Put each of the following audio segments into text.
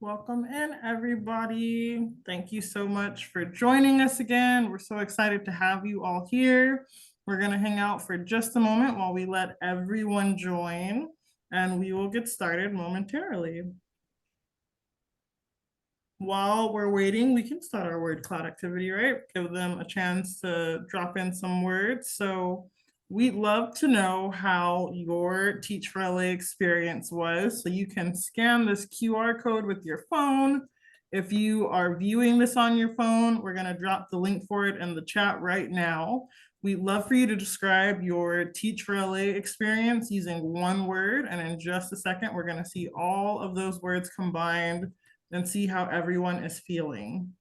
Welcome in, everybody. Thank you so much for joining us again. We're so excited to have you all here. We're going to hang out for just a moment while we let everyone join, and we will get started momentarily. While we're waiting, we can start our word cloud activity, right? Give them a chance to drop in some words. So we'd love to know how your Teach for LA experience was. So you can scan this QR code with your phone. If you are viewing this on your phone, we're going to drop the link for it in the chat right now. We'd love for you to describe your Teach for LA experience using one word. And in just a second, we're going to see all of those words combined and see how everyone is feeling.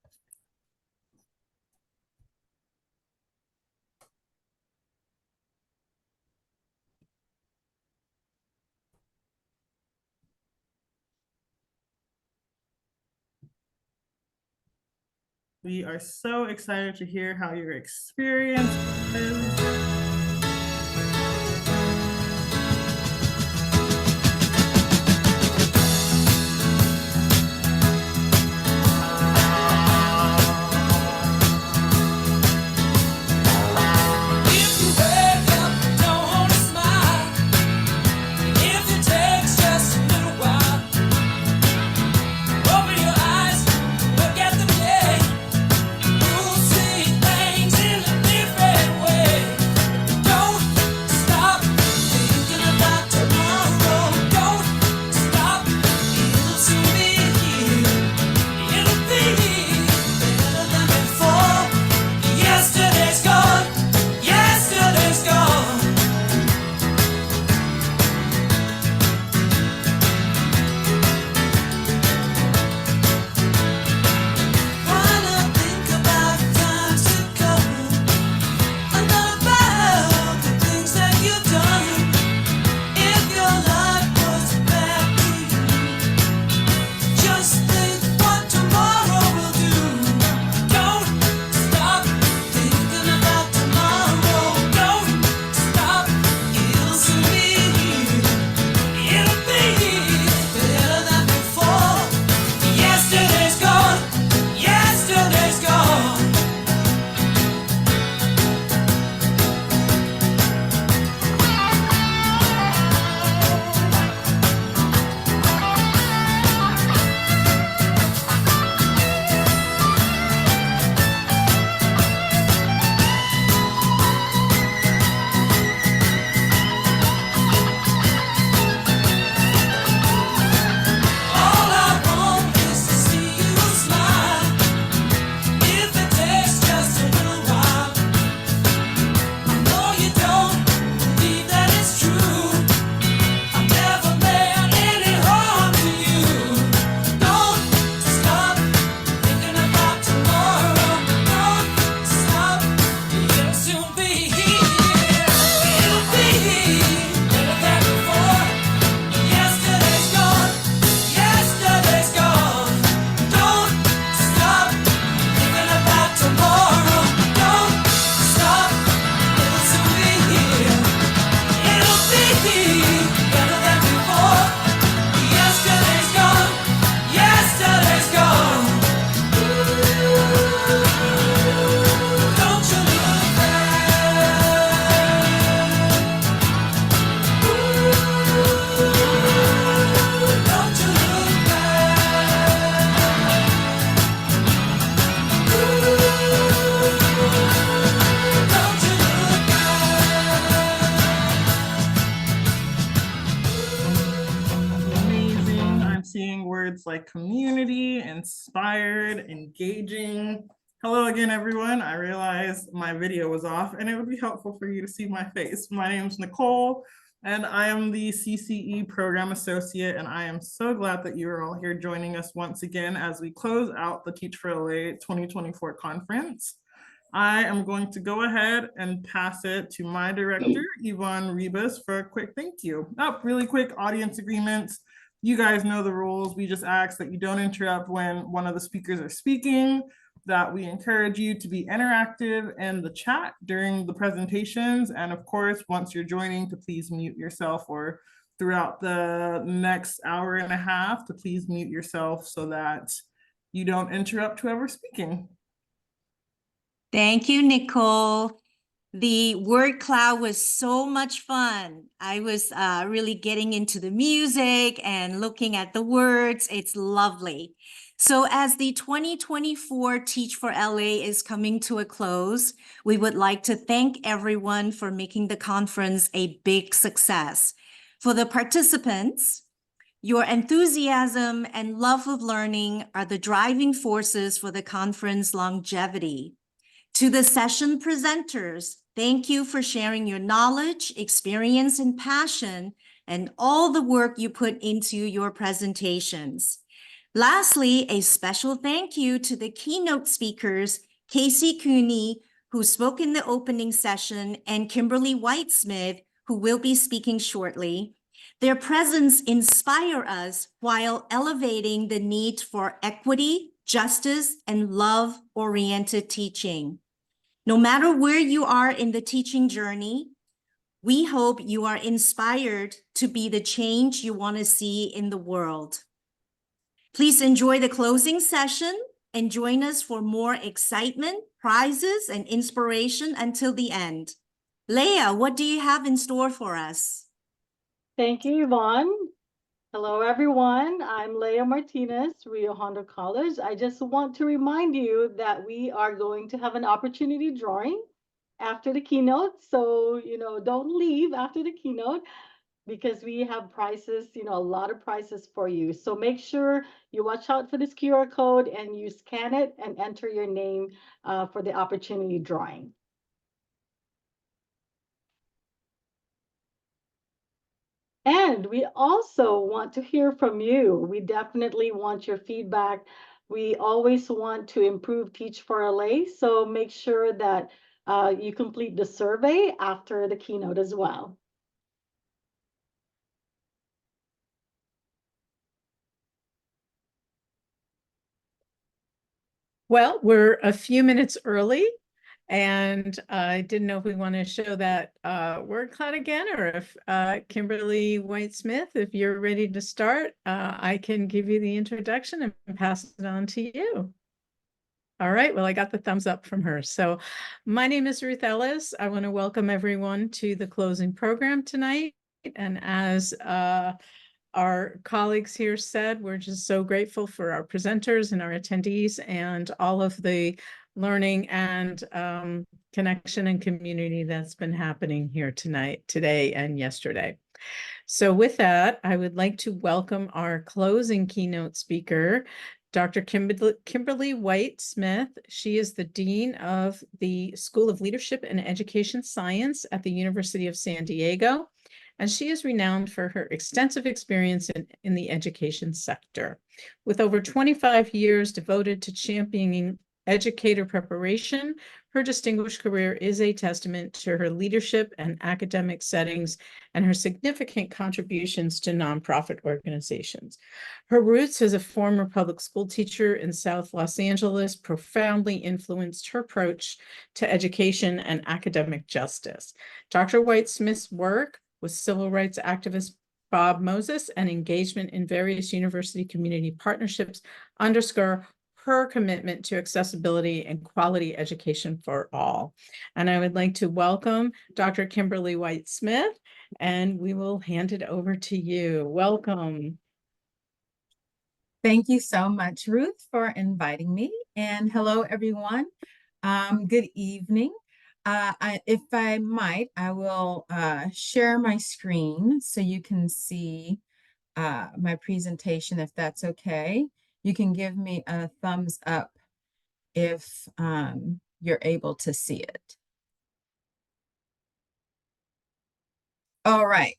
We are so excited to hear how your experience is. Like community, inspired, engaging. Hello again, everyone. I realized my video was off and it would be helpful for you to see my face. My name is Nicole and I am the CCE Program Associate, and I am so glad that you are all here joining us once again as we close out the Teach for LA 2024 conference. I am going to go ahead and pass it to my director, Yvonne Rebus, for a quick thank you. Really quick audience agreements. You guys know the rules. We just ask that you don't interrupt when one of the speakers are speaking, that we encourage you to be interactive in the chat during the presentations. And of course, once you're joining, to please mute yourself or throughout the next hour and a half to please mute yourself so that you don't interrupt whoever's speaking. Thank you, Nicole. The word cloud was so much fun. I was really getting into the music and looking at the words. It's lovely. So as the 2024 Teach for LA is coming to a close, we would like to thank everyone for making the conference a big success. For the participants, your enthusiasm and love of learning are the driving forces for the conference longevity. To the session presenters, thank you for sharing your knowledge, experience, and passion, and all the work you put into your presentations. Lastly, a special thank you to the keynote speakers, Casey Cooney, who spoke in the opening session, and Kimberly White-Smith, who will be speaking shortly. Their presence inspire us while elevating the need for equity, justice, and love-oriented teaching. No matter where you are in the teaching journey, we hope you are inspired to be the change you want to see in the world. Please enjoy the closing session and join us for more excitement, prizes, and inspiration until the end. Leah, what do you have in store for us? Thank you, Yvonne. Hello, everyone. I'm Leah Martinez, Rio Hondo College. I just want to remind you that we are going to have an opportunity drawing after the keynote. So, don't leave after the keynote because we have prizes, a lot of prizes for you. So make sure you watch out for this QR code and you scan it and enter your name for the opportunity drawing. And we also want to hear from you. We definitely want your feedback. We always want to improve Teach for LA, so make sure that you complete the survey after the keynote as well. Well, we're a few minutes early, and I didn't know if we want to show that word cloud again, or if Kimberly White-Smith, if you're ready to start, I can give you the introduction and pass it on to you. All right, well, I got the thumbs up from her. So my name is Ruth Ellis. I want to welcome everyone to the closing program tonight. And as our colleagues here said, we're just so grateful for our presenters and our attendees and all of the learning and connection and community that's been happening here today and yesterday. So with that, I would like to welcome our closing keynote speaker, Dr. Kimberly White-Smith. She is the Dean of the School of Leadership and Education Science at the University of San Diego, and she is renowned for her extensive experience in the education sector. With over 25 years devoted to championing educator preparation, her distinguished career is a testament to her leadership and academic settings and her significant contributions to nonprofit organizations. Her roots as a former public school teacher in South Los Angeles profoundly influenced her approach to education and academic justice. Dr. White-Smith's work with civil rights activist Bob Moses and engagement in various university community partnerships underscore her commitment to accessibility and quality education for all. And I would like to welcome Dr. Kimberly White-Smith, and we will hand it over to you. Welcome. Thank you so much, Ruth, for inviting me. And hello, everyone. Good evening. If I might, I will share my screen so you can see my presentation, if that's okay. You can give me a thumbs up if you're able to see it. All right,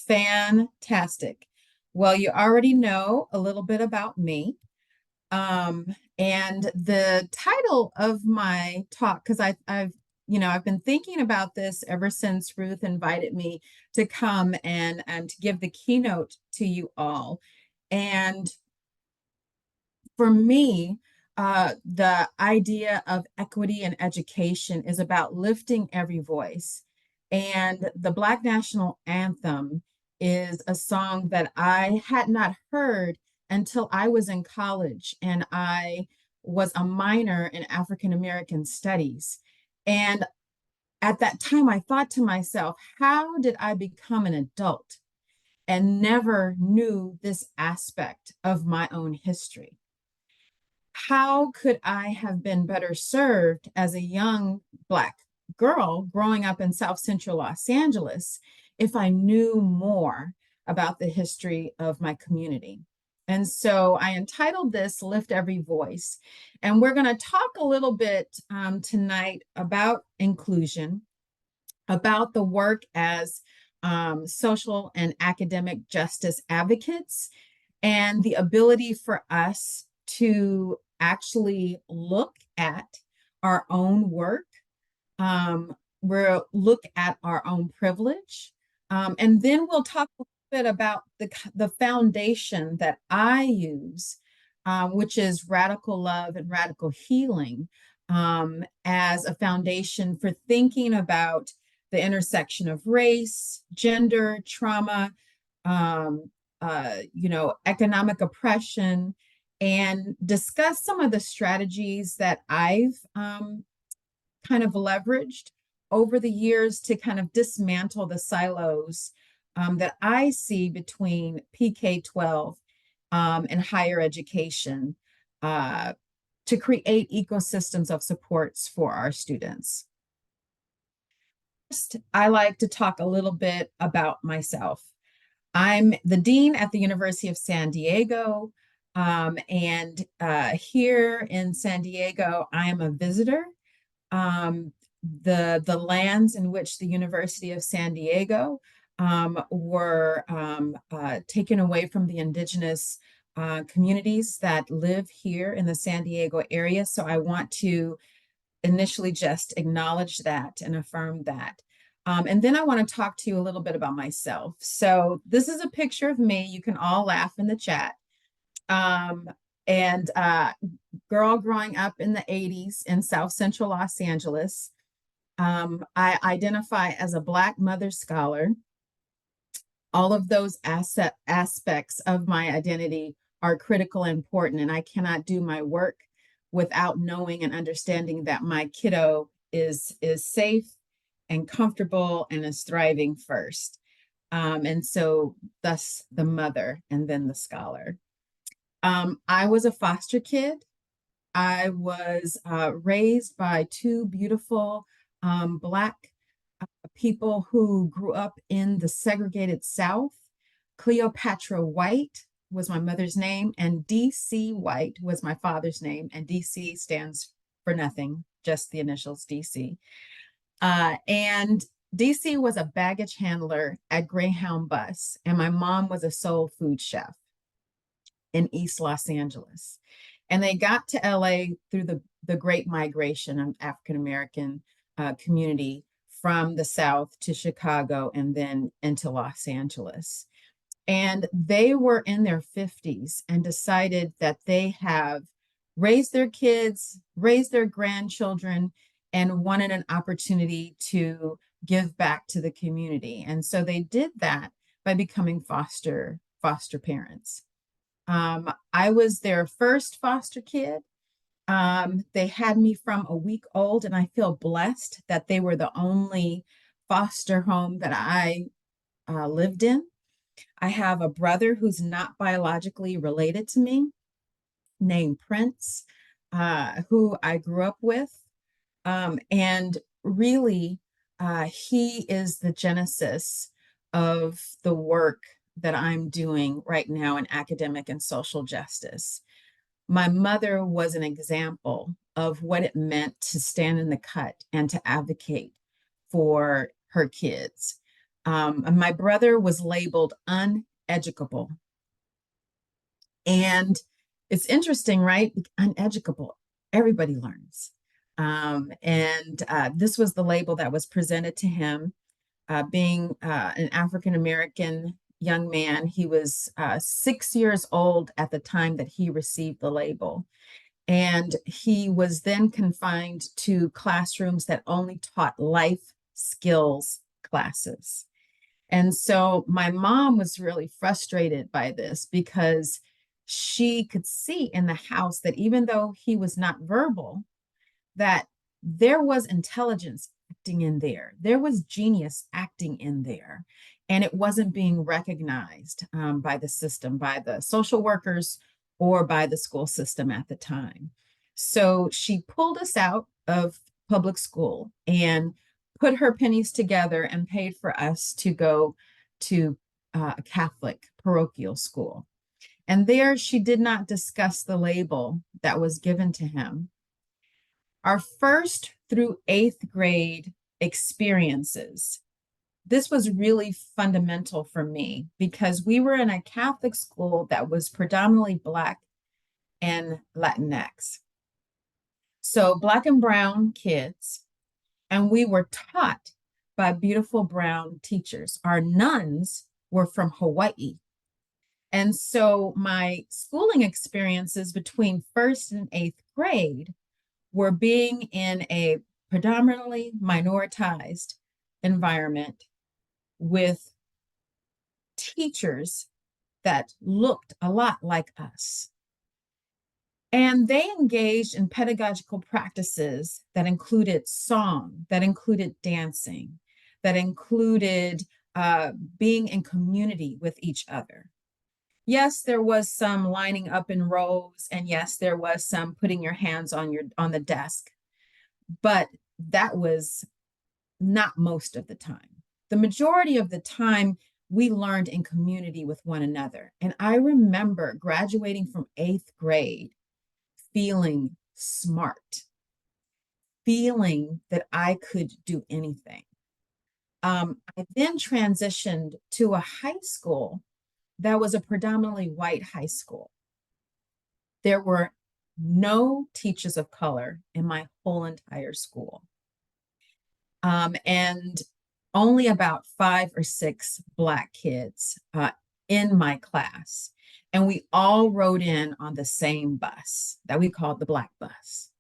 fantastic. Well, you already know a little bit about me. And the title of my talk, because I've been thinking about this ever since Ruth invited me to come and to give the keynote to you all. And for me, the idea of equity in education is about lifting every voice. And the Black National Anthem is a song that I had not heard until I was in college, and I was a minor in African American studies. And at that time, I thought to myself, how did I become an adult and never knew this aspect of my own history? How could I have been better served as a young Black girl growing up in South Central Los Angeles if I knew more about the history of my community? And so I entitled this Lift Every Voice. And we're going to talk a little bit tonight about inclusion, about the work as social and academic justice advocates, and the ability for us to actually look at our own work, we'll look at our own privilege, and then we'll talk a little bit about the foundation that I use, which is radical love and radical healing, as a foundation for thinking about the intersection of race, gender, trauma, economic oppression, and discuss some of the strategies that I've kind of leveraged over the years to kind of dismantle the silos that I see between PK-12 and higher education to create ecosystems of supports for our students. First, I like to talk a little bit about myself. I'm the dean at the University of San Diego, and here in San Diego, I am a visitor. The lands in which the University of San Diego were taken away from the indigenous communities that live here in the San Diego area. So I want to initially just acknowledge that and affirm that. And then I want to talk to you a little bit about myself. So this is a picture of me. You can all laugh in the chat. Girl growing up in the 80s in South Central Los Angeles. I identify as a Black mother scholar. All of those aspects of my identity are critical and important, and I cannot do my work without knowing and understanding that my kiddo is safe and comfortable and is thriving first. And so thus the mother and then the scholar. I was a foster kid. I was raised by two beautiful Black people who grew up in the segregated South. Cleopatra White was my mother's name, and D.C. White was my father's name, and D.C. stands for nothing, just the initials D.C. And D.C. was a baggage handler at Greyhound Bus, and my mom was a soul food chef in East Los Angeles. And they got to LA through the Great Migration of African American community from the South to Chicago and then into Los Angeles. And they were in their 50s and decided that they have raised their kids, raised their grandchildren, and wanted an opportunity to give back to the community. And so they did that by becoming foster parents. I was their first foster kid. They had me from a week old, and I feel blessed that they were the only foster home that I lived in. I have a brother who's not biologically related to me, named Prince, who I grew up with. And really, he is the genesis of the work that I'm doing right now in academic and social justice. My mother was an example of what it meant to stand in the cut and to advocate for her kids. My brother was labeled uneducable. And it's interesting, right? Uneducable, everybody learns. This was the label that was presented to him. Being an African-American young man, he was 6 years old at the time that he received the label. And he was then confined to classrooms that only taught life skills classes. And so my mom was really frustrated by this because she could see in the house that even though he was not verbal, that there was intelligence acting in there. There was genius acting in there. And it wasn't being recognized by the system, by the social workers, or by the school system at the time. So she pulled us out of public school and put her pennies together and paid for us to go to a Catholic parochial school. And there she did not discuss the label that was given to him. Our 1st through 8th grade experiences, this was really fundamental for me because we were in a Catholic school that was predominantly Black and Latinx. So Black and brown kids, and we were taught by beautiful brown teachers. Our nuns were from Hawaii. And so my schooling experiences between 1st and 8th grade were being in a predominantly minoritized environment with teachers that looked a lot like us. And they engaged in pedagogical practices that included song, that included dancing, that included being in community with each other. Yes, there was some lining up in rows, and yes, there was some putting your hands on the desk, but that was not most of the time. The majority of the time, we learned in community with one another. And I remember graduating from 8th grade feeling smart, feeling that I could do anything. I then transitioned to a high school that was a predominantly white high school. There were no teachers of color in my whole entire school. And only about 5 or 6 Black kids in my class. And we all rode in on the same bus that we called the Black bus.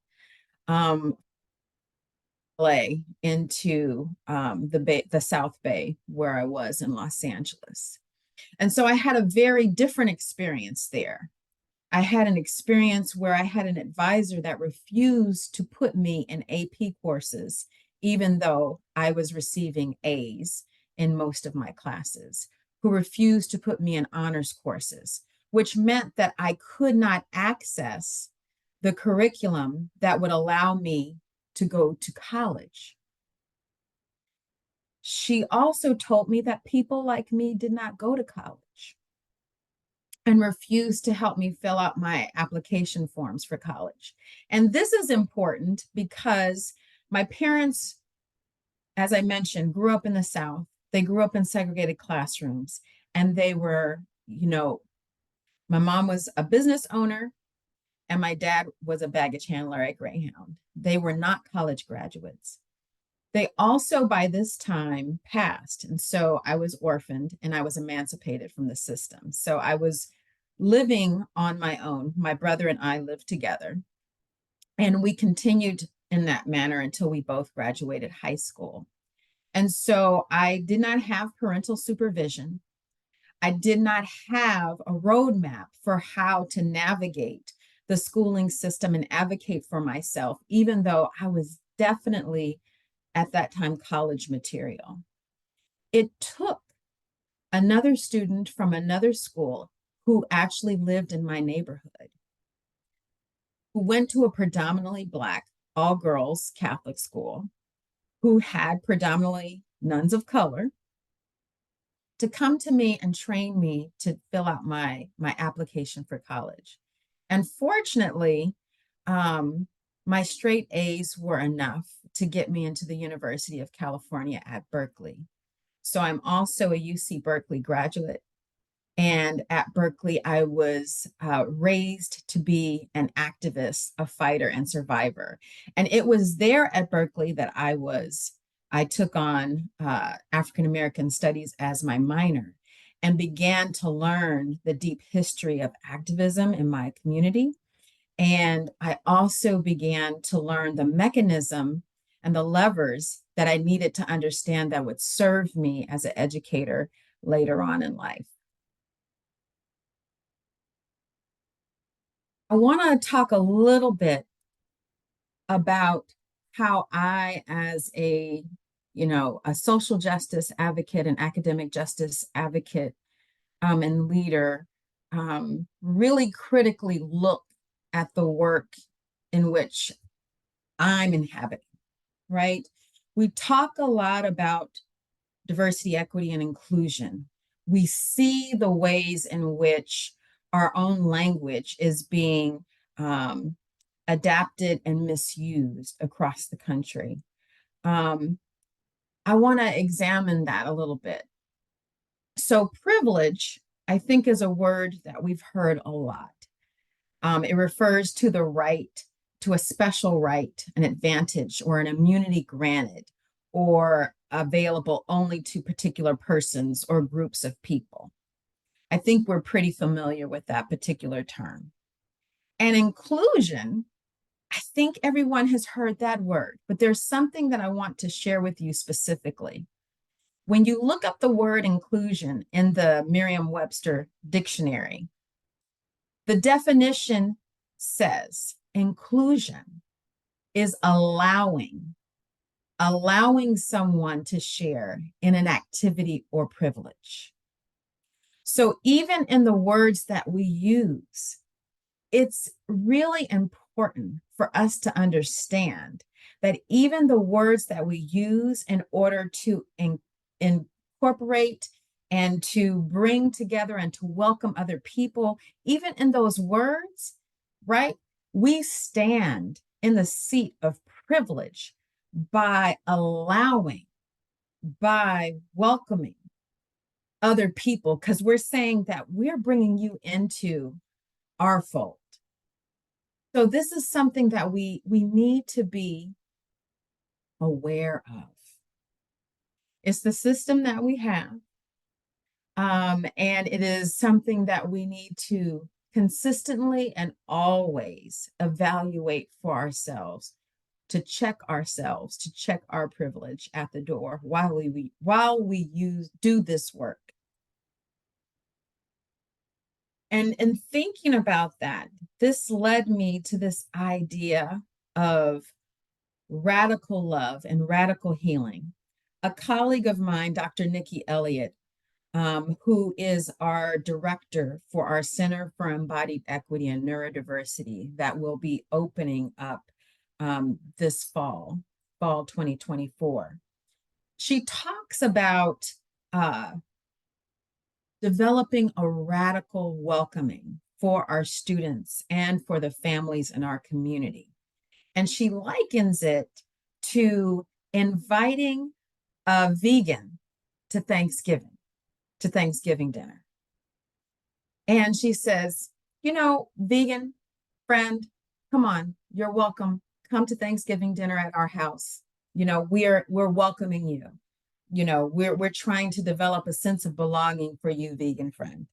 Into the South Bay, where I was in Los Angeles. And so I had a very different experience there. I had an experience where I had an advisor that refused to put me in AP courses, even though I was receiving A's in most of my classes, who refused to put me in honors courses, which meant that I could not access the curriculum that would allow me to go to college. She also told me that people like me did not go to college and refused to help me fill out my application forms for college. And this is important because my parents, as I mentioned, grew up in the South. They grew up in segregated classrooms, and they were, my mom was a business owner and my dad was a baggage handler at Greyhound. They were not college graduates. They also, by this time, passed. And so I was orphaned and I was emancipated from the system. So I was living on my own. My brother and I lived together. And we continued in that manner until we both graduated high school. And so I did not have parental supervision. I did not have a roadmap for how to navigate the schooling system and advocate for myself, even though I was definitely at that time college material. It took another student from another school who actually lived in my neighborhood, who went to a predominantly Black, all girls Catholic school, who had predominantly nuns of color, to come to me and train me to fill out my application for college. And fortunately, my straight A's were enough to get me into the University of California at Berkeley. So I'm also a UC Berkeley graduate. And at Berkeley, I was raised to be an activist, a fighter, and survivor. And it was there at Berkeley that I took on African American studies as my minor and began to learn the deep history of activism in my community. And I also began to learn the mechanism and the levers that I needed to understand that would serve me as an educator later on in life. I want to talk a little bit about how I, as a social justice advocate and academic justice advocate and leader, really critically look at the work in which I'm inhabiting, right? We talk a lot about diversity, equity, and inclusion. We see the ways in which our own language is being adapted and misused across the country. I want to examine that a little bit. So privilege, I think, is a word that we've heard a lot. It refers to the right, to a special right, an advantage, or an immunity granted, or available only to particular persons or groups of people. I think we're pretty familiar with that particular term. And inclusion, I think everyone has heard that word, but there's something that I want to share with you specifically. When you look up the word inclusion in the Merriam-Webster dictionary, the definition says inclusion is allowing someone to share in an activity or privilege. So even in the words that we use, it's really important for us to understand that even the words that we use in order to incorporate and to bring together and to welcome other people, even in those words, right? We stand in the seat of privilege by allowing, by welcoming other people, because we're saying that we're bringing you into our fold. So this is something that we need to be aware of. It's the system that we have. And it is something that we need to consistently and always evaluate for ourselves, to check ourselves, to check our privilege at the door while we do this work. And in thinking about that, this led me to this idea of radical love and radical healing. A colleague of mine, Dr. Nikki Elliott, who is our director for our Center for Embodied Equity and Neurodiversity that will be opening up this fall 2024. She talks about developing a radical welcoming for our students and for the families in our community. And she likens it to inviting a vegan to Thanksgiving dinner. And she says, vegan friend, come on, you're welcome. Come to Thanksgiving dinner at our house. We're welcoming you. We're trying to develop a sense of belonging for you, vegan friend.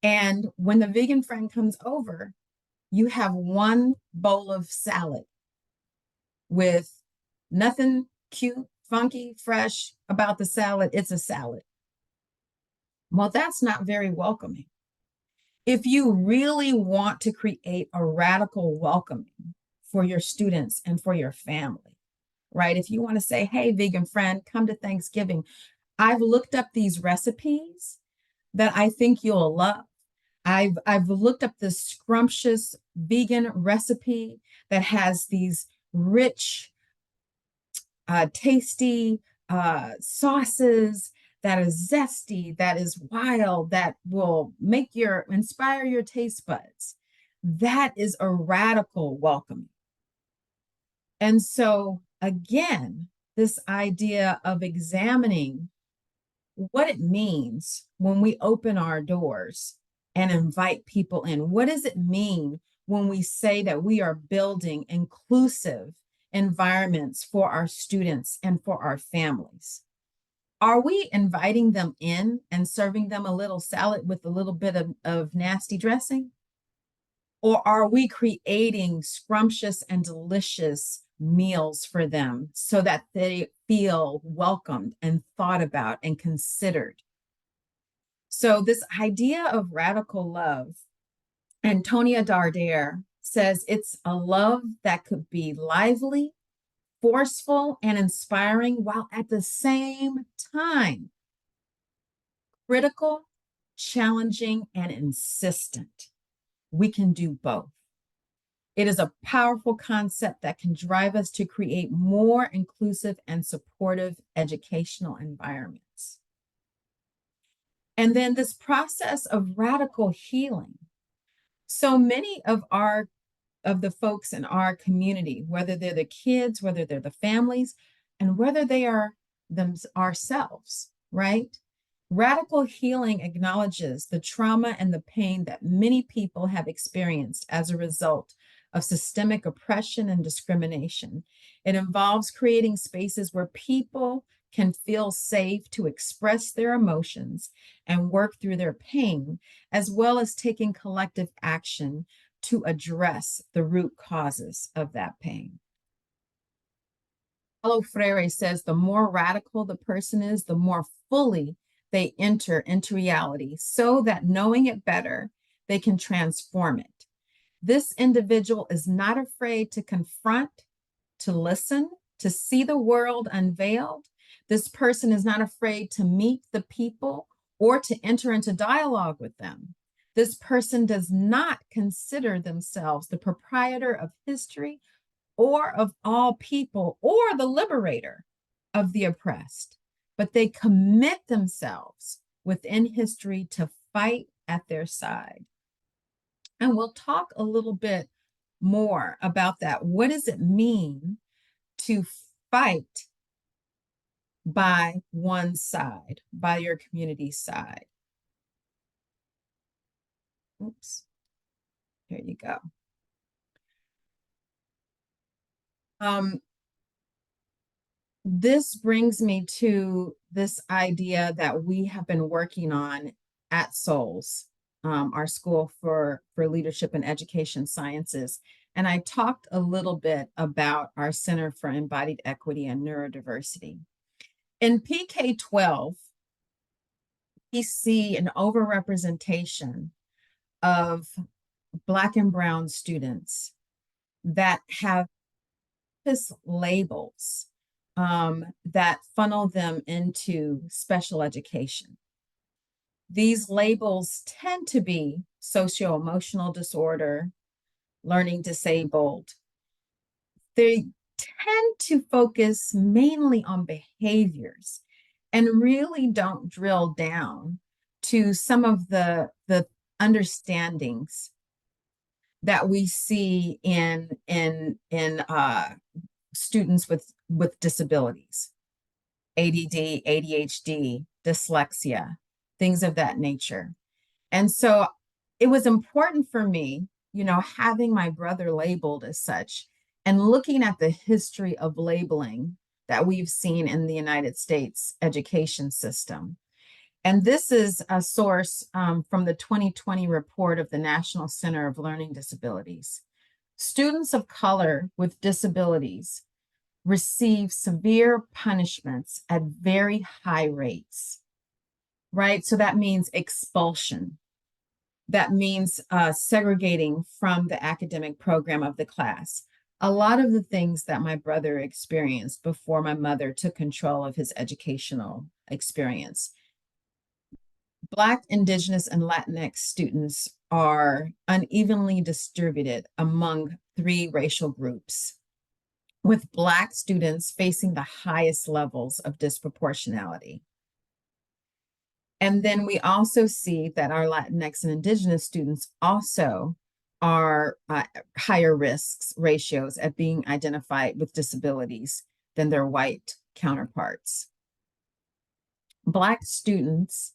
And when the vegan friend comes over, you have one bowl of salad with nothing cute, funky, fresh about the salad. It's a salad. Well, that's not very welcoming. If you really want to create a radical welcoming for your students and for your family, right? If you want to say, hey, vegan friend, come to Thanksgiving. I've looked up these recipes that I think you'll love. I've looked up this scrumptious vegan recipe that has these rich, tasty sauces, that is zesty, that is wild, that will inspire your taste buds. That is a radical welcoming. And so again, this idea of examining what it means when we open our doors and invite people in. What does it mean when we say that we are building inclusive environments for our students and for our families? Are we inviting them in and serving them a little salad with a little bit of nasty dressing? Or are we creating scrumptious and delicious meals for them so that they feel welcomed and thought about and considered. So this idea of radical love, Antonia Dardere says it's a love that could be lively, forceful, and inspiring, while at the same time critical, challenging, and insistent. We can do both. It is a powerful concept that can drive us to create more inclusive and supportive educational environments. And then this process of radical healing. So many of the folks in our community, whether they're the kids, whether they're the families, and whether they are ourselves, right? Radical healing acknowledges the trauma and the pain that many people have experienced as a result of systemic oppression and discrimination. It involves creating spaces where people can feel safe to express their emotions and work through their pain, as well as taking collective action to address the root causes of that pain. Paulo Freire says the more radical the person is, the more fully they enter into reality, so that knowing it better, they can transform it. This individual is not afraid to confront, to listen, to see the world unveiled. This person is not afraid to meet the people or to enter into dialogue with them. This person does not consider themselves the proprietor of history or of all people or the liberator of the oppressed, but they commit themselves within history to fight at their side. And we'll talk a little bit more about that. What does it mean to fight by one side, by your community's side? Oops, here you go. This brings me to this idea that we have been working on at SOLS, our School for Leadership and Education Sciences. And I talked a little bit about our Center for Embodied Equity and Neurodiversity. In PK-12, we see an overrepresentation of Black and Brown students that have labels that funnel them into special education. These labels tend to be socio-emotional disorder, learning disabled. They tend to focus mainly on behaviors and really don't drill down to some of the understandings that we see in students with disabilities, ADD, ADHD, dyslexia, things of that nature. And so it was important for me, having my brother labeled as such and looking at the history of labeling that we've seen in the United States education system. And this is a source from the 2020 report of the National Center of Learning Disabilities. Students of color with disabilities receive severe punishments at very high rates, right? So that means expulsion. That means segregating from the academic program of the class. A lot of the things that my brother experienced before my mother took control of his educational experience. Black, Indigenous, and Latinx students are unevenly distributed among 3 racial groups, with Black students facing the highest levels of disproportionality. And then we also see that our Latinx and Indigenous students also are higher risks ratios at being identified with disabilities than their white counterparts. Black students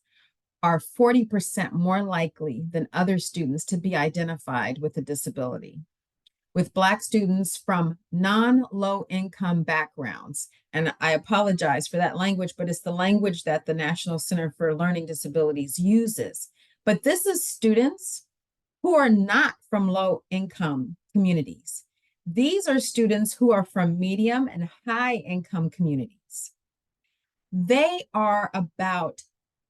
are 40% more likely than other students to be identified with a disability. With Black students from non-low income backgrounds, and I apologize for that language, but it's the language that the National Center for Learning Disabilities uses. But this is students who are not from low income communities. These are students who are from medium and high income communities. They are about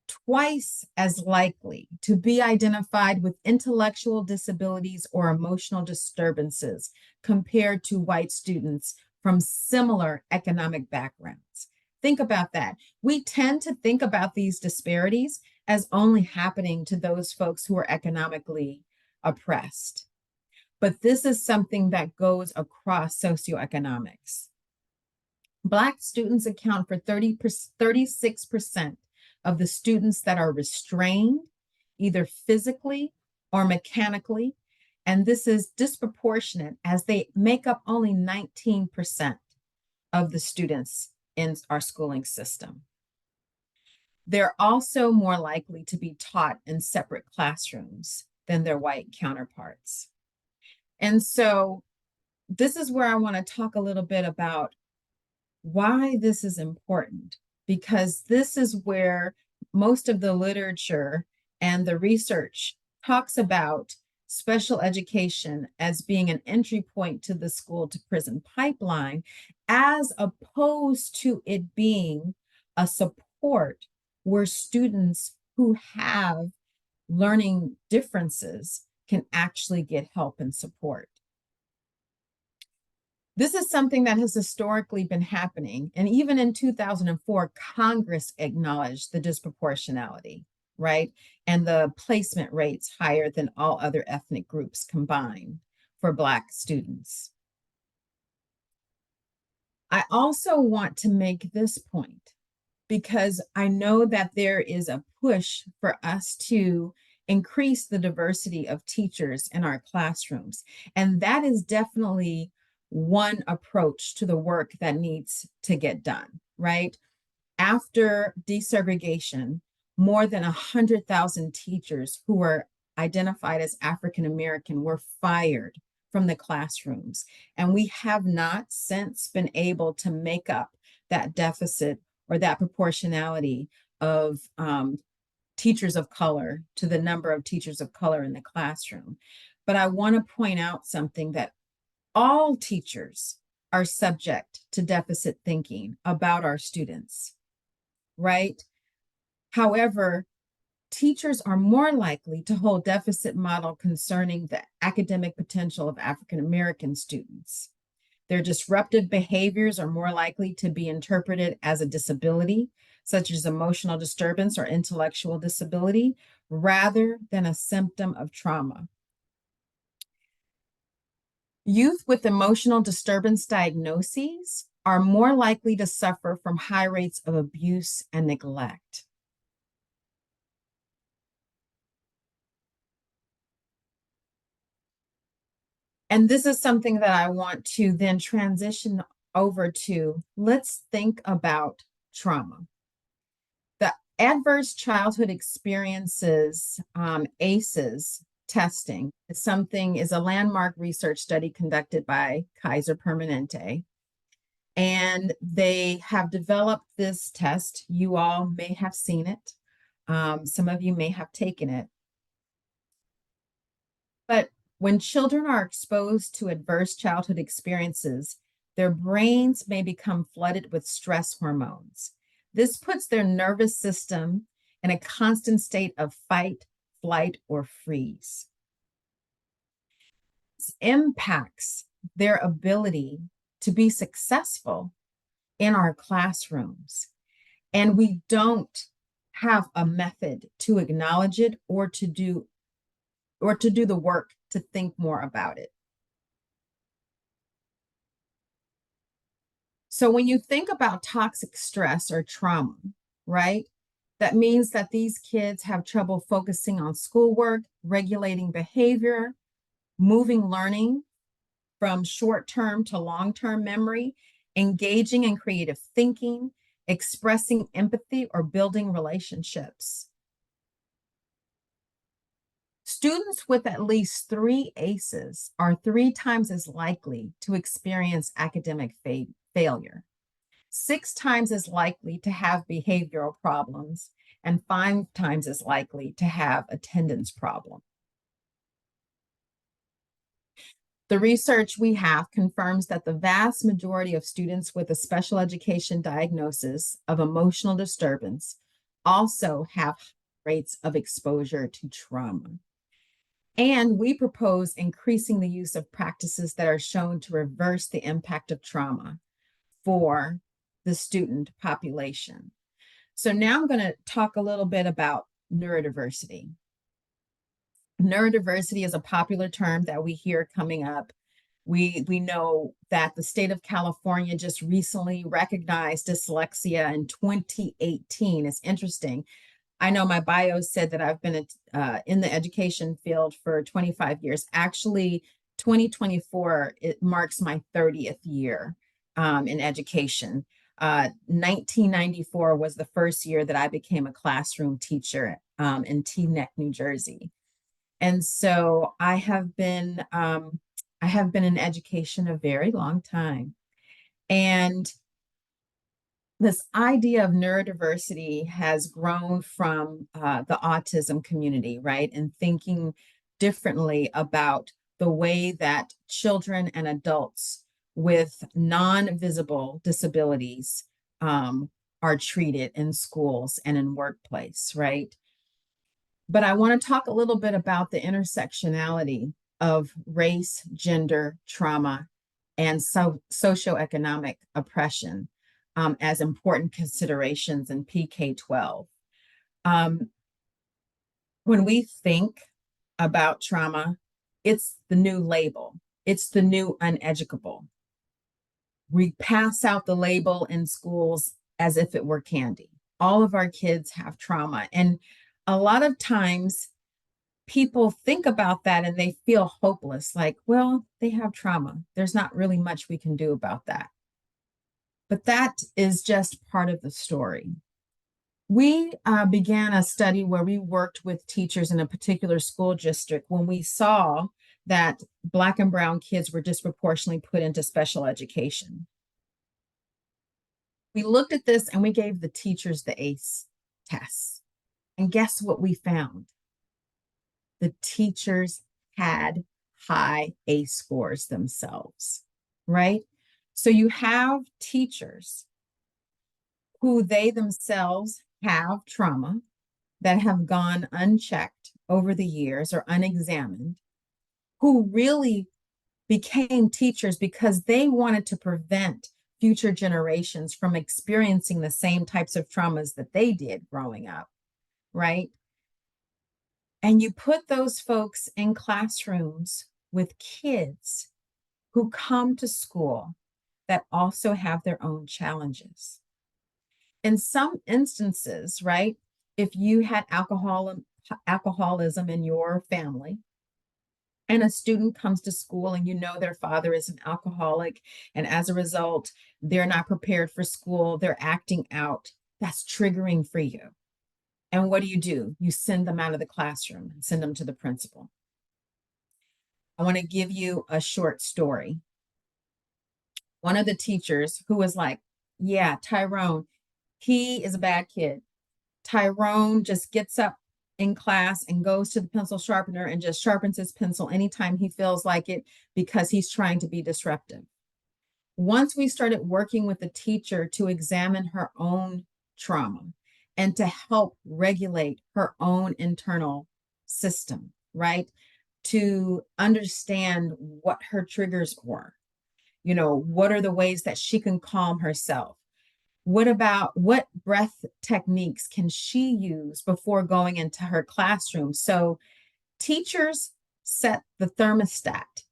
twice as likely to be identified with intellectual disabilities or emotional disturbances compared to white students from similar economic backgrounds. Think about that. We tend to think about these disparities as only happening to those folks who are economically oppressed. But this is something that goes across socioeconomics. Black students account for 36% of the students that are restrained, either physically or mechanically, and this is disproportionate as they make up only 19% of the students in our schooling system. They're also more likely to be taught in separate classrooms than their white counterparts. And so this is where I want to talk a little bit about why this is important, because this is where most of the literature and the research talks about special education as being an entry point to the school to prison pipeline, as opposed to it being a support where students who have learning differences can actually get help and support. This is something that has historically been happening. And even in 2004, Congress acknowledged the disproportionality, right? And the placement rates higher than all other ethnic groups combined for Black students. I also want to make this point because I know that there is a push for us to increase the diversity of teachers in our classrooms. And that is definitely one approach to the work that needs to get done, right? After desegregation, more than 100,000 teachers who were identified as African American were fired from the classrooms. And we have not since been able to make up that deficit or that proportionality of teachers of color to the number of teachers of color in the classroom. But I want to point out something, that all teachers are subject to deficit thinking about our students, right? However, teachers are more likely to hold deficit model concerning the academic potential of African American students. Their disruptive behaviors are more likely to be interpreted as a disability, such as emotional disturbance or intellectual disability, rather than a symptom of trauma. Youth with emotional disturbance diagnoses are more likely to suffer from high rates of abuse and neglect. And this is something that I want to then transition over to. Let's think about trauma. The Adverse Childhood Experiences, ACEs, testing is a landmark research study conducted by Kaiser Permanente. And they have developed this test. You all may have seen it. Some of you may have taken it. But when children are exposed to adverse childhood experiences, their brains may become flooded with stress hormones. This puts their nervous system in a constant state of fight, flight, or freeze. This impacts their ability to be successful in our classrooms. And we don't have a method to acknowledge it or to do the work to think more about it. So when you think about toxic stress or trauma, right, that means that these kids have trouble focusing on schoolwork, regulating behavior, moving learning from short-term to long-term memory, engaging in creative thinking, expressing empathy, or building relationships. Students with at least 3 ACEs are 3 times as likely to experience academic failure, 6 times as likely to have behavioral problems, and 5 times as likely to have attendance problems. The research we have confirms that the vast majority of students with a special education diagnosis of emotional disturbance also have rates of exposure to trauma. And we propose increasing the use of practices that are shown to reverse the impact of trauma for the student population. So now I'm going to talk a little bit about neurodiversity. Neurodiversity is a popular term that we hear coming up. We know that the state of California just recently recognized dyslexia in 2018. It's interesting. I know my bio said that I've been in the education field for 25 years. Actually, 2024, it marks my 30th year in education. 1994 was the first year that I became a classroom teacher in Teaneck, New Jersey. And so I have been in education a very long time. And this idea of neurodiversity has grown from the autism community, right? And thinking differently about the way that children and adults with non-visible disabilities are treated in schools and in workplace, right? But I want to talk a little bit about the intersectionality of race, gender, trauma, and socioeconomic oppression as important considerations in PK-12. When we think about trauma, it's the new label. It's the new uneducable. We pass out the label in schools as if it were candy. All of our kids have trauma. And a lot of times people think about that and they feel hopeless, like, well, they have trauma. There's not really much we can do about that. But that is just part of the story. We began a study where we worked with teachers in a particular school district when we saw that Black and brown kids were disproportionately put into special education. We looked at this and we gave the teachers the ACE tests. And guess what we found? The teachers had high ACE scores themselves, right? So you have teachers who they themselves have trauma that have gone unchecked over the years or unexamined, who really became teachers because they wanted to prevent future generations from experiencing the same types of traumas that they did growing up, right? And you put those folks in classrooms with kids who come to school that also have their own challenges. In some instances, right, if you had alcoholism in your family, and a student comes to school and you know their father is an alcoholic, and as a result, they're not prepared for school, they're acting out, that's triggering for you. And what do? You send them out of the classroom and send them to the principal. I want to give you a short story. One of the teachers who was like, yeah, Tyrone, he is a bad kid. Tyrone just gets up in class and goes to the pencil sharpener and just sharpens his pencil anytime he feels like it because he's trying to be disruptive. Once we started working with the teacher to examine her own trauma and to help regulate her own internal system, right? To understand what her triggers were. You know, what are the ways that she can calm herself? What breath techniques can she use before going into her classroom? So teachers set the thermostat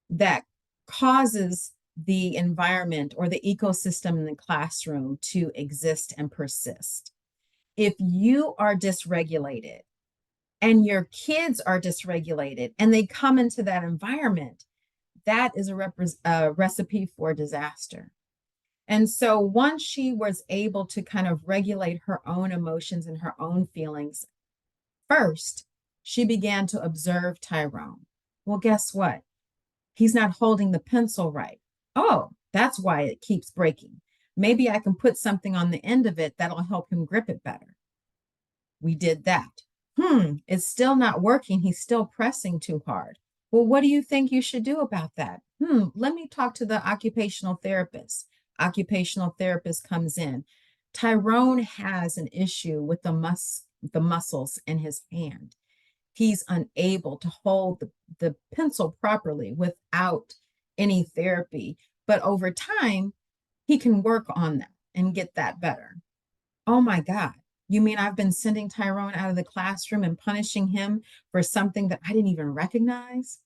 that causes the environment or the ecosystem in the classroom to exist and persist. If you are dysregulated and your kids are dysregulated and they come into that environment, that is a recipe for disaster. And so once she was able to kind of regulate her own emotions and her own feelings, first, she began to observe Tyrone. Well, guess what? He's not holding the pencil right. Oh, that's why it keeps breaking. Maybe I can put something on the end of it that'll help him grip it better. We did that. It's still not working. He's still pressing too hard. Well, what do you think you should do about that? Let me talk to the occupational therapist. Occupational therapist comes in. Tyrone has an issue with the muscles in his hand. He's unable to hold the pencil properly without any therapy. But over time, he can work on that and get that better. Oh my God. You mean I've been sending Tyrone out of the classroom and punishing him for something that I didn't even recognize?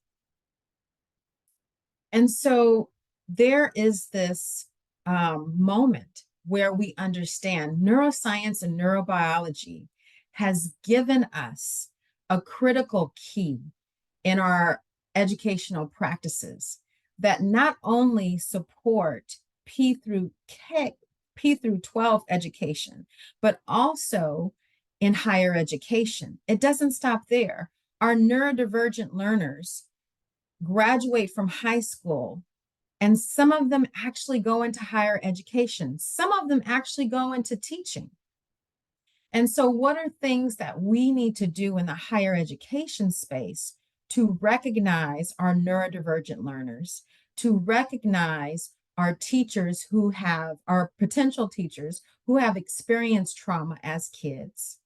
And so there is this moment where we understand neuroscience and neurobiology has given us a critical key in our educational practices that not only support P through 12 education, but also in higher education. It doesn't stop there. Our neurodivergent learners graduate from high school, and some of them actually go into higher education. Some of them actually go into teaching. And so, what are things that we need to do in the higher education space to recognize our neurodivergent learners, to recognize our teachers who have, our potential teachers who have experienced trauma as kids,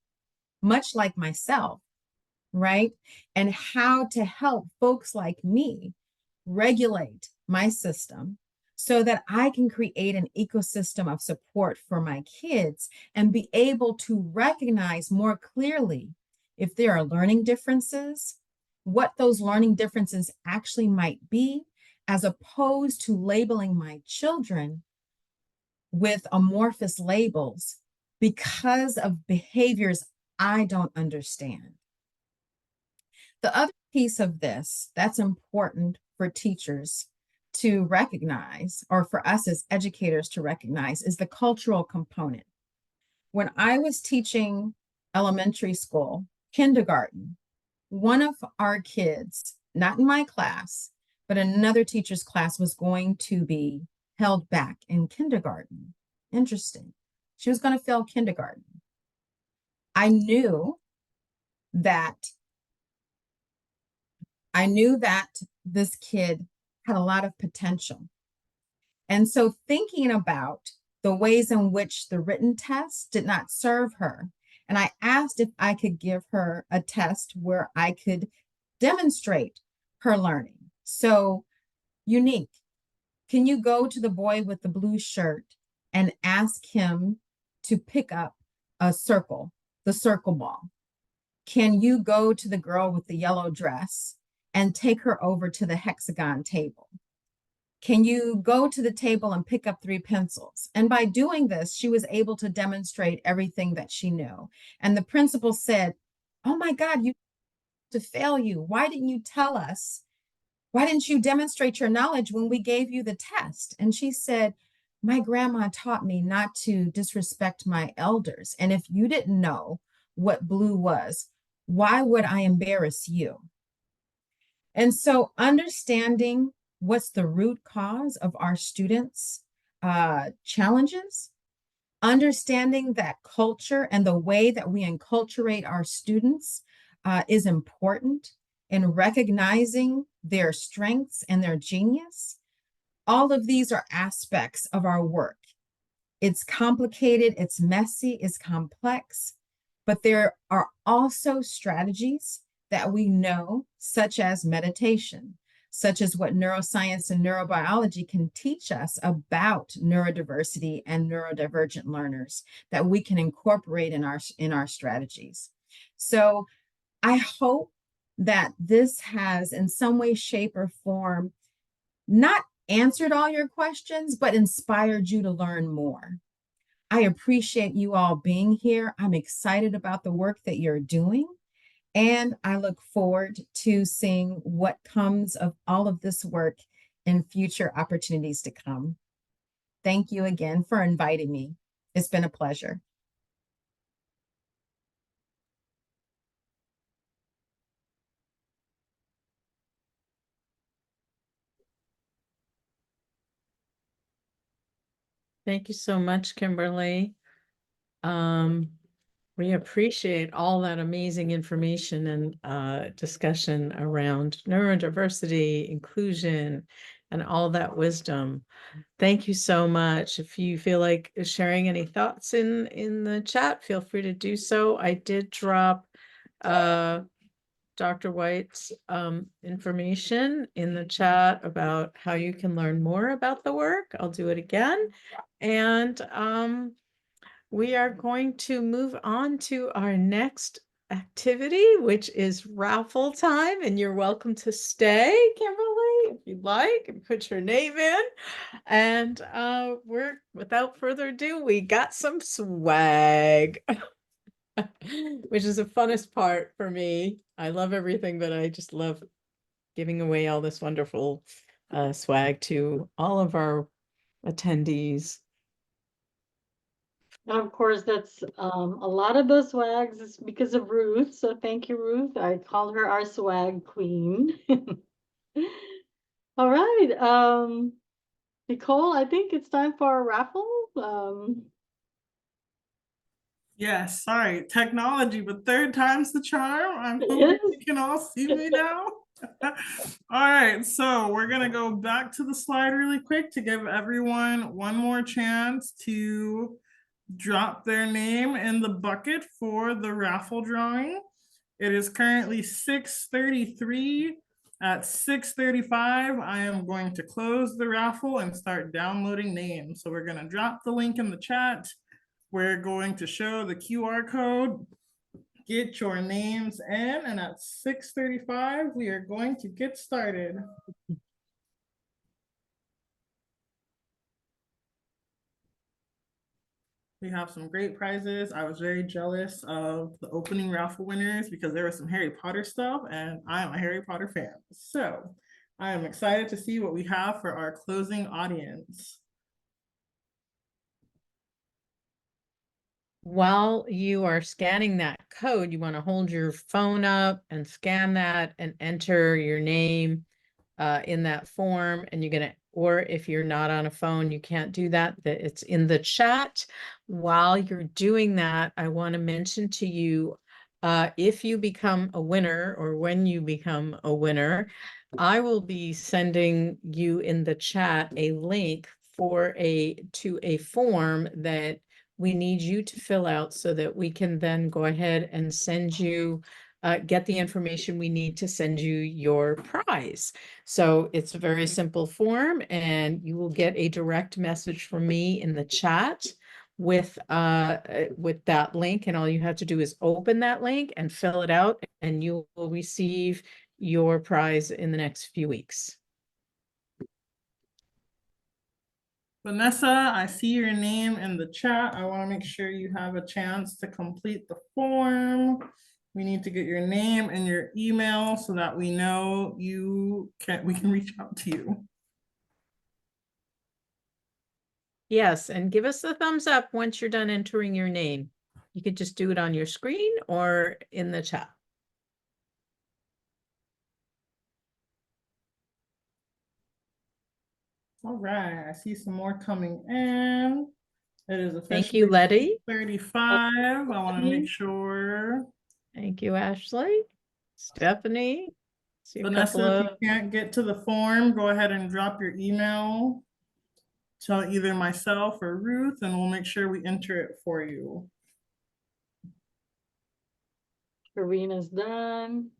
much like myself, right? And how to help folks like me regulate my system so that I can create an ecosystem of support for my kids and be able to recognize more clearly if there are learning differences, what those learning differences actually might be, as opposed to labeling my children with amorphous labels because of behaviors I don't understand. The other piece of this that's important for teachers to recognize, or for us as educators to recognize, is the cultural component. When I was teaching elementary school, kindergarten, one of our kids, not in my class, but in another teacher's class, was going to be held back in kindergarten. Interesting. She was going to fail kindergarten. I knew that this kid had a lot of potential. And so thinking about the ways in which the written test did not serve her, and I asked if I could give her a test where I could demonstrate her learning. So, Unique, can you go to the boy with the blue shirt and ask him to pick up a circle, the circle ball? Can you go to the girl with the yellow dress and take her over to the hexagon table? Can you go to the table and pick up 3 pencils? And by doing this, she was able to demonstrate everything that she knew. And the principal said, "Oh my God, you to fail you. Why didn't you tell us? Why didn't you demonstrate your knowledge when we gave you the test?" And she said, "My grandma taught me not to disrespect my elders. And if you didn't know what blue was, why would I embarrass you?" And so understanding what's the root cause of our students' challenges, understanding that culture and the way that we enculturate our students is important in recognizing their strengths and their genius. All of these are aspects of our work. It's complicated, it's messy, it's complex, but there are also strategies that we know, such as meditation, such as what neuroscience and neurobiology can teach us about neurodiversity and neurodivergent learners, that we can incorporate in our strategies. So I hope that this has in some way, shape, or form not answered all your questions, but inspired you to learn more. I appreciate you all being here. I'm excited about the work that you're doing. And I look forward to seeing what comes of all of this work in future opportunities to come. Thank you again for inviting me. It's been a pleasure. Thank you so much, Kimberly. We appreciate all that amazing information and discussion around neurodiversity, inclusion, and all that wisdom. Thank you so much. If you feel like sharing any thoughts in the chat, feel free to do so. I did drop Dr. White's information in the chat about how you can learn more about the work. I'll do it again. And we are going to move on to our next activity, which is raffle time. And you're welcome to stay, Kimberly, if you'd like, and put your name in. And we're, without further ado, we got some swag, which is the funnest part for me. I love everything, but I just love giving away all this wonderful swag to all of our attendees. Of course, that's a lot of those swags is because of Ruth. So thank you, Ruth. I call her our swag queen. All right. Nicole, I think it's time for our raffle. Yes, sorry, technology, but third time's the charm. I'm hoping Yes. you can all see me now. All right, so we're gonna go back to the slide really quick to give everyone one more chance to drop their name in the bucket for the raffle drawing. It is currently 6:33. At 6:35, I am going to close the raffle and start downloading names. So we're gonna drop the link in the chat. We're going to show the QR code, get your names in, and at 6:35, we are going to get started. We have some great prizes. I was very jealous of the opening raffle winners because there was some Harry Potter stuff, and I am a Harry Potter fan. So I am excited to see what we have for our closing audience. While you are scanning that code, you want to hold your phone up and scan that and enter your name in that form. And you're going to, or if you're not on a phone, you can't do that, that it's in the chat. While you're doing that, I want to mention to you, if you become a winner or when you become a winner, I will be sending you in the chat a link to a form that we need you to fill out so that we can then go ahead and send you, get the information we need to send you your prize. So it's a very simple form, and you will get a direct message from me in the chat with that link. And all you have to do is open that link and fill it out, and you will receive your prize in the next few weeks. Vanessa, I see your name in the chat. I want to make sure you have a chance to complete the form. We need to get your name and your email so that we know we can reach out to you. Yes, and give us a thumbs up once you're done entering your name. You could just do it on your screen or in the chat. All right, I see some more coming in. It is officially Thank you, Letty. 35. I want to make sure. Thank you, Ashley. Stephanie. See a Vanessa, couple if you can't get to the form, go ahead and drop your email to either myself or Ruth, and we'll make sure we enter it for you. Karina's done.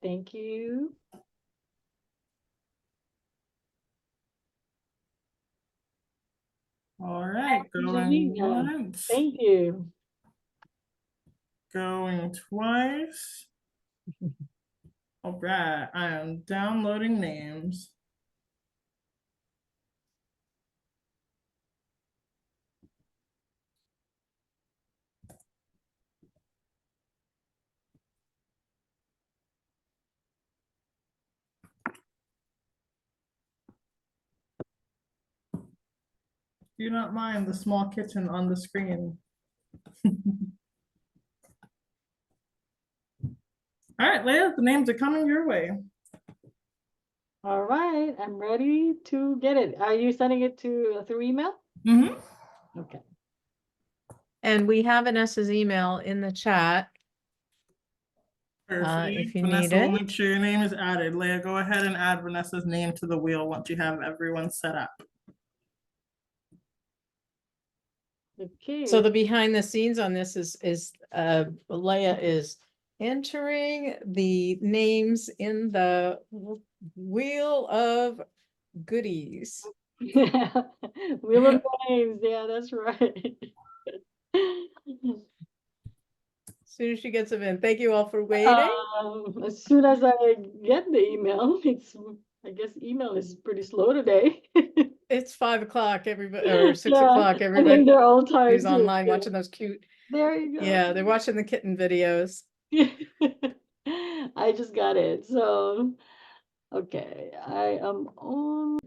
Thank you. All right, going Angelina, once, thank you. going twice. All right, I am downloading names. Do not mind the small kitten on the screen. All right, Leah, the names are coming your way. All right, I'm ready to get it. Are you sending it through email? Mm-hmm. Okay. And we have Vanessa's email in the chat. Perfect. If you need Vanessa, we'll it. make sure your name is added. Leah, go ahead and add Vanessa's name to the wheel once you have everyone set up. Okay. So the behind the scenes on this is Leah is entering the names in the wheel of goodies. Wheel of Names. Yeah, that's right. As soon as she gets them in. Thank you all for waiting. As soon as I get the email, I guess email is pretty slow today. It's 5 o'clock, everybody, or 6 Yeah, o'clock. I think Everybody they're all tired who's too. online Yeah. watching those cute. There you go. Yeah, they're watching the kitten videos. I just got it. So, okay, I am on.